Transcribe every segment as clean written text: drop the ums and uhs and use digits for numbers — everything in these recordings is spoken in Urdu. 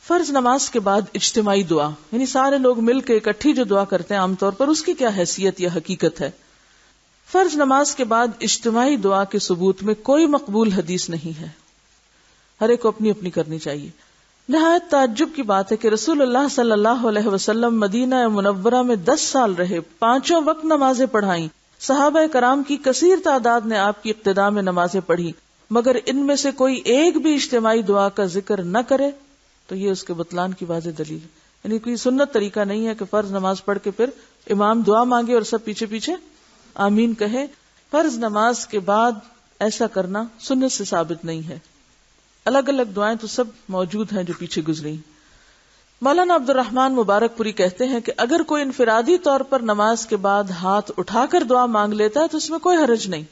فرض نماز کے بعد اجتماعی دعا، یعنی سارے لوگ مل کے اکٹھی جو دعا کرتے ہیں عام طور پر، اس کی کیا حیثیت یا حقیقت ہے؟ فرض نماز کے بعد اجتماعی دعا کے ثبوت میں کوئی مقبول حدیث نہیں ہے، ہر ایک کو اپنی اپنی کرنی چاہیے۔ نہایت تعجب کی بات ہے کہ رسول اللہ صلی اللہ علیہ وسلم مدینہ منورہ میں 10 سال رہے، 5 وقت نمازیں پڑھائیں، صحابہ کرام کی کثیر تعداد نے آپ کی اقتداء میں نمازیں پڑھی، مگر ان میں سے کوئی ایک بھی اجتماعی دعا کا ذکر نہ کرے تو یہ اس کے بطلان کی واضح دلیل ہے۔ یعنی کوئی سنت طریقہ نہیں ہے کہ فرض نماز پڑھ کے پھر امام دعا مانگے اور سب پیچھے پیچھے آمین کہے۔ فرض نماز کے بعد ایسا کرنا سنت سے ثابت نہیں ہے۔ الگ الگ دعائیں تو سب موجود ہیں جو پیچھے گزری۔ مولانا عبد الرحمن مبارک پوری کہتے ہیں کہ اگر کوئی انفرادی طور پر نماز کے بعد ہاتھ اٹھا کر دعا مانگ لیتا ہے تو اس میں کوئی حرج نہیں۔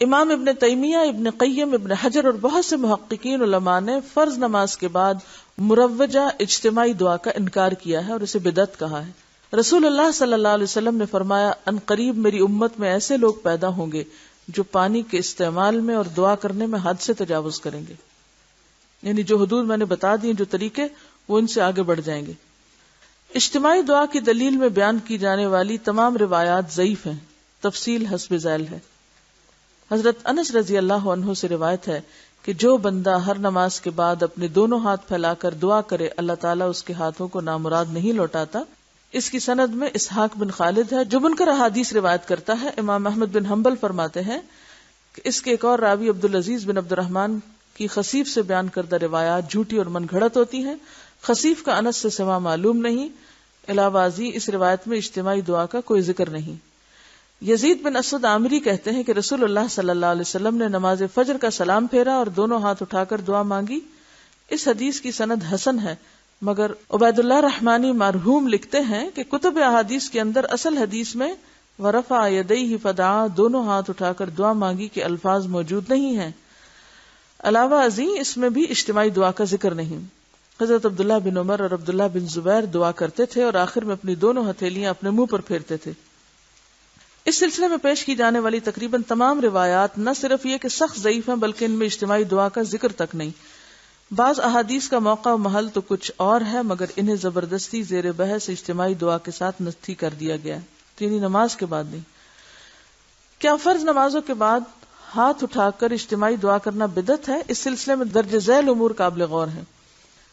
امام ابن تیمیہ، ابن قیم، ابن حجر اور بہت سے محققین علماء نے فرض نماز کے بعد مروجہ اجتماعی دعا کا انکار کیا ہے اور اسے بدعت کہا ہے۔ رسول اللہ صلی اللہ علیہ وسلم نے فرمایا، ان قریب میری امت میں ایسے لوگ پیدا ہوں گے جو پانی کے استعمال میں اور دعا کرنے میں حد سے تجاوز کریں گے، یعنی جو حدود میں نے بتا دی، جو طریقے، وہ ان سے آگے بڑھ جائیں گے۔ اجتماعی دعا کی دلیل میں بیان کی جانے والی تمام روایات ضعیف ہیں، تفصیل حسب ذیل ہے۔ حضرت انس رضی اللہ عنہ سے روایت ہے کہ جو بندہ ہر نماز کے بعد اپنے دونوں ہاتھ پھیلا کر دعا کرے، اللہ تعالیٰ اس کے ہاتھوں کو نامراد نہیں لوٹاتا۔ اس کی سند میں اسحاق بن خالد ہے جو منکر احادیث روایت کرتا ہے۔ امام احمد بن حنبل فرماتے ہیں کہ اس کے ایک اور راوی عبدالعزیز بن عبد الرحمن کی خصیف سے بیان کردہ روایات جھوٹی اور من گھڑت ہوتی ہیں۔ خصیف کا انس سے سوا معلوم نہیں۔ علاوہ ازیں اس روایت میں اجتماعی دعا کا کوئی ذکر نہیں۔ یزید بن اسود عامری کہتے ہیں کہ رسول اللہ صلی اللہ علیہ وسلم نے نماز فجر کا سلام پھیرا اور دونوں ہاتھ اٹھا کر دعا مانگی۔ اس حدیث کی سند حسن ہے، مگر عبید اللہ رحمانی مرحوم لکھتے ہیں کہ کتب احادیث کے اندر اصل حدیث میں ورفع یدیہ فدعا، دونوں ہاتھ اٹھا کر دعا مانگی کے الفاظ موجود نہیں ہیں۔ علاوہ ازیں اس میں بھی اجتماعی دعا کا ذکر نہیں۔ حضرت عبداللہ بن عمر اور عبداللہ بن زبیر دعا کرتے تھے اور آخر میں اپنی دونوں ہتھیلیاں اپنے منہ پر پھیرتے تھے۔ اس سلسلے میں پیش کی جانے والی تقریباً تمام روایات نہ صرف یہ کہ سخت ضعیف ہیں بلکہ ان میں اجتماعی دعا کا ذکر تک نہیں۔ بعض احادیث کا موقع و محل تو کچھ اور ہے، مگر انہیں زبردستی زیر بحث اجتماعی دعا کے ساتھ نصحی کر دیا گیا ہے، یعنی نماز کے بعد نہیں۔ کیا فرض نمازوں کے بعد ہاتھ اٹھا کر اجتماعی دعا کرنا بدعت ہے؟ اس سلسلے میں درج ذیل امور قابل غور ہیں۔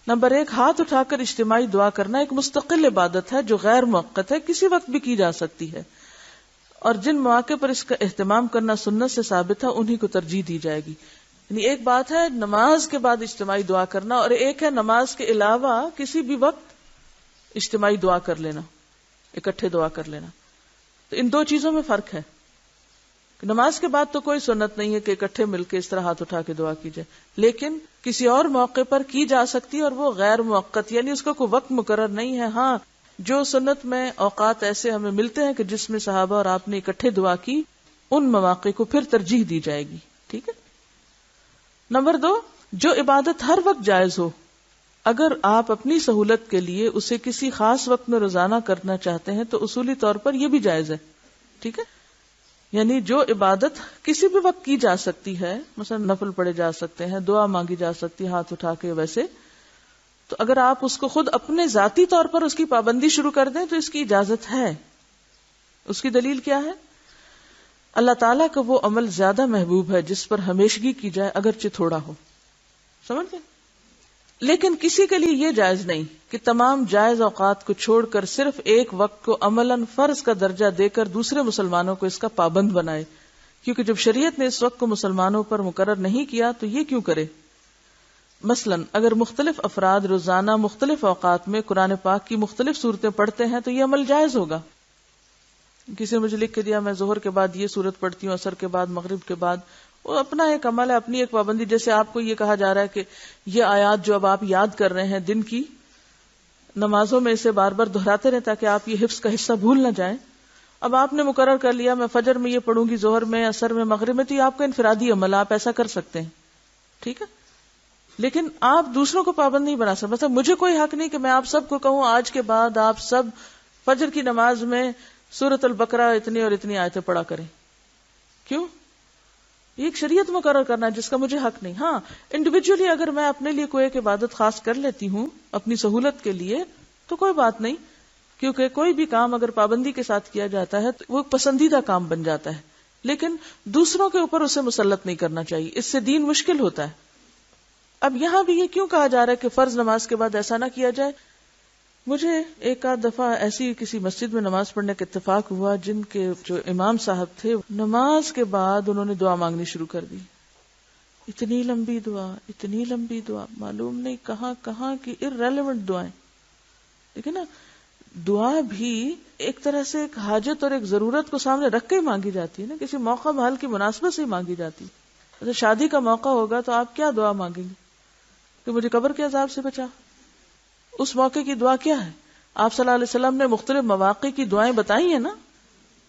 نمبر 1، ہاتھ اٹھا کر اجتماعی دعا کرنا ایک مستقل عبادت ہے جو غیر موقت ہے، کسی وقت بھی کی جا سکتی ہے، اور جن مواقع پر اس کا اہتمام کرنا سنت سے ثابت ہے انہی کو ترجیح دی جائے گی۔ یعنی ایک بات ہے نماز کے بعد اجتماعی دعا کرنا، اور ایک ہے نماز کے علاوہ کسی بھی وقت اجتماعی دعا کر لینا، اکٹھے دعا کر لینا۔ تو ان دو چیزوں میں فرق ہے۔ نماز کے بعد تو کوئی سنت نہیں ہے کہ اکٹھے مل کے اس طرح ہاتھ اٹھا کے دعا کی جائے، لیکن کسی اور موقع پر کی جا سکتی ہے، اور وہ غیر موقت، یعنی اس کا کوئی وقت مقرر نہیں ہے۔ ہاں، جو سنت میں اوقات ایسے ہمیں ملتے ہیں کہ جس میں صحابہ اور آپ نے اکٹھے دعا کی، ان مواقع کو پھر ترجیح دی جائے گی۔ ٹھیک ہے۔ نمبر 2، جو عبادت ہر وقت جائز ہو، اگر آپ اپنی سہولت کے لیے اسے کسی خاص وقت میں روزانہ کرنا چاہتے ہیں تو اصولی طور پر یہ بھی جائز ہے۔ ٹھیک ہے، یعنی جو عبادت کسی بھی وقت کی جا سکتی ہے، مثلا نفل پڑھے جا سکتے ہیں، دعا مانگی جا سکتی ہے ہاتھ اٹھا کے، ویسے تو اگر آپ اس کو خود اپنے ذاتی طور پر اس کی پابندی شروع کر دیں تو اس کی اجازت ہے۔ اس کی دلیل کیا ہے؟ اللہ تعالیٰ کا وہ عمل زیادہ محبوب ہے جس پر ہمیشگی کی جائے اگرچہ تھوڑا ہو، سمجھ گئے؟ لیکن کسی کے لیے یہ جائز نہیں کہ تمام جائز اوقات کو چھوڑ کر صرف ایک وقت کو عملاً فرض کا درجہ دے کر دوسرے مسلمانوں کو اس کا پابند بنائے، کیونکہ جب شریعت نے اس وقت کو مسلمانوں پر مقرر نہیں کیا تو یہ کیوں کرے؟ مثلاً اگر مختلف افراد روزانہ مختلف اوقات میں قرآن پاک کی مختلف صورتیں پڑھتے ہیں تو یہ عمل جائز ہوگا۔ کسی نے مجھے لکھ کے دیا میں ظہر کے بعد یہ صورت پڑھتی ہوں، عصر کے بعد، مغرب کے بعد، وہ اپنا ایک عمل ہے، اپنی ایک پابندی۔ جیسے آپ کو یہ کہا جا رہا ہے کہ یہ آیات جو اب آپ یاد کر رہے ہیں دن کی نمازوں میں اسے بار بار دہراتے رہیں تاکہ آپ یہ حفظ کا حصہ بھول نہ جائیں۔ اب آپ نے مقرر کر لیا میں فجر میں یہ پڑھوں گی، ظہر میں، عصر میں، مغرب میں، تو یہ آپ کا انفرادی عمل، آپ ایسا کر سکتے ہیں، ٹھیک ہے، لیکن آپ دوسروں کو پابند نہیں بنا سکتے۔ مثلا مجھے کوئی حق نہیں کہ میں آپ سب کو کہوں آج کے بعد آپ سب فجر کی نماز میں سورۃ البقرہ اتنی اور اتنی آیتیں پڑھا کریں۔ کیوں؟ یہ ایک شریعت مقرر کرنا جس کا مجھے حق نہیں. ہاں انڈیویجولی اگر میں اپنے لیے کوئی ایک عبادت خاص کر لیتی ہوں اپنی سہولت کے لیے تو کوئی بات نہیں، کیونکہ کوئی بھی کام اگر پابندی کے ساتھ کیا جاتا ہے تو وہ پسندیدہ کام بن جاتا ہے، لیکن دوسروں کے اوپر اسے مسلط نہیں کرنا چاہیے، اس سے دین مشکل ہوتا ہے. اب یہاں بھی یہ کیوں کہا جا رہا ہے کہ فرض نماز کے بعد ایسا نہ کیا جائے؟ مجھے ایک آدھ دفعہ ایسی کسی مسجد میں نماز پڑھنے کا اتفاق ہوا جن کے جو امام صاحب تھے نماز کے بعد انہوں نے دعا مانگنی شروع کر دی. اتنی لمبی دعا معلوم نہیں کہاں کہاں کی irrelevant دعائیں. دیکھیں نا، دعا بھی ایک طرح سے ایک حاجت اور ایک ضرورت کو سامنے رکھ کے ہی مانگی جاتی ہے نا، کسی موقع محل کی مناسبت سے ہی مانگی جاتی ہے. اگر شادی کا موقع ہوگا تو آپ کیا دعا مانگیں گے کہ مجھے قبر کے عذاب سے بچا؟ اس موقع کی دعا کیا ہے؟ آپ صلی اللہ علیہ وسلم نے مختلف مواقع کی دعائیں بتائی ہیں نا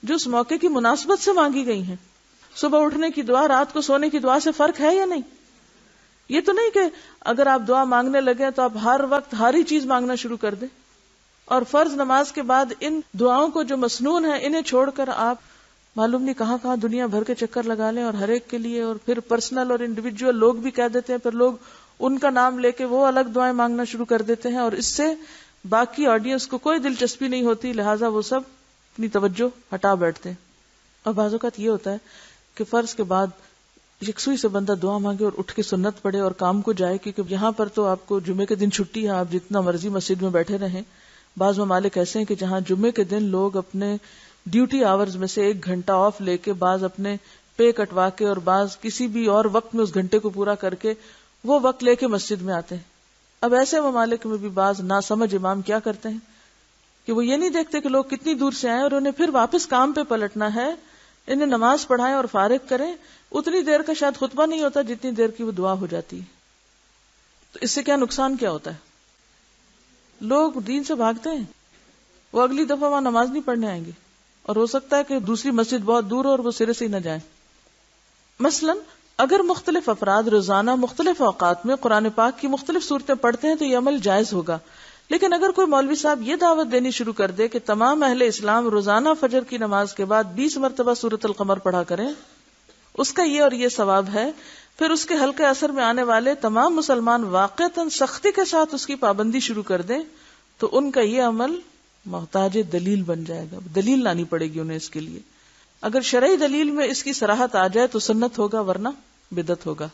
جو اس موقع کی مناسبت سے مانگی گئی ہیں. صبح اٹھنے کی دعا رات کو سونے کی دعا سے فرق ہے یا نہیں؟ یہ تو نہیں کہ اگر آپ دعا مانگنے لگے تو آپ ہر وقت ہر ہی چیز مانگنا شروع کر دیں، اور فرض نماز کے بعد ان دعاؤں کو جو مسنون ہے انہیں چھوڑ کر آپ معلوم نہیں کہاں کہاں دنیا بھر کے چکر لگا لیں اور ہر ایک کے لیے، اور پھر پرسنل اور انڈیویجول لوگ بھی کہہ دیتے ہیں، پھر لوگ ان کا نام لے کے وہ الگ دعائیں مانگنا شروع کر دیتے ہیں، اور اس سے باقی آڈینس کو کوئی دلچسپی نہیں ہوتی، لہٰذا وہ سب اپنی توجہ ہٹا بیٹھتے ہیں. اور بعض اوقات یہ ہوتا ہے کہ فرض کے بعد یکسوئی سے بندہ دعا مانگے اور اٹھ کے سنت پڑھے اور کام کو جائے، کیونکہ یہاں پر تو آپ کو جمعے کے دن چھٹی ہے، آپ جتنا مرضی مسجد میں بیٹھے رہیں. بعض ممالک ایسے ہیں کہ جہاں جمعے کے دن لوگ اپنے ڈیوٹی آورز میں سے 1 گھنٹہ آف لے کے، بعض اپنے پے کٹوا کے اور بعض کسی بھی اور وقت میں اس گھنٹے کو پورا کر کے وہ وقت لے کے مسجد میں آتے ہیں. اب ایسے ممالک میں بھی بعض ناسمجھ امام کیا کرتے ہیں کہ وہ یہ نہیں دیکھتے کہ لوگ کتنی دور سے آئے اور انہیں پھر واپس کام پہ پلٹنا ہے، انہیں نماز پڑھائیں اور فارغ کریں. اتنی دیر کا شاید خطبہ نہیں ہوتا جتنی دیر کی وہ دعا ہو جاتی ہے. تو اس سے کیا نقصان کیا ہوتا ہے؟ لوگ دین سے بھاگتے ہیں، وہ اگلی دفعہ وہاں نماز نہیں پڑھنے آئیں گے، اور ہو سکتا ہے کہ دوسری مسجد بہت دور ہو اور وہ سرے سے ہی نہ جائیں. مثلا اگر مختلف افراد روزانہ مختلف اوقات میں قرآن پاک کی مختلف صورتیں پڑھتے ہیں تو یہ عمل جائز ہوگا. لیکن اگر کوئی مولوی صاحب یہ دعوت دینی شروع کر دے کہ تمام اہل اسلام روزانہ فجر کی نماز کے بعد 20 مرتبہ سورۃ القمر پڑھا کریں، اس کا یہ اور یہ ثواب ہے، پھر اس کے حلقے اثر میں آنے والے تمام مسلمان واقعتاً سختی کے ساتھ اس کی پابندی شروع کر دیں، تو ان کا یہ عمل محتاج دلیل بن جائے گا، دلیل لانی پڑے گی انہیں اس کے لیے. اگر شرعی دلیل میں اس کی صراحت آ جائے تو سنت ہوگا، ورنہ بدعت ہوگا.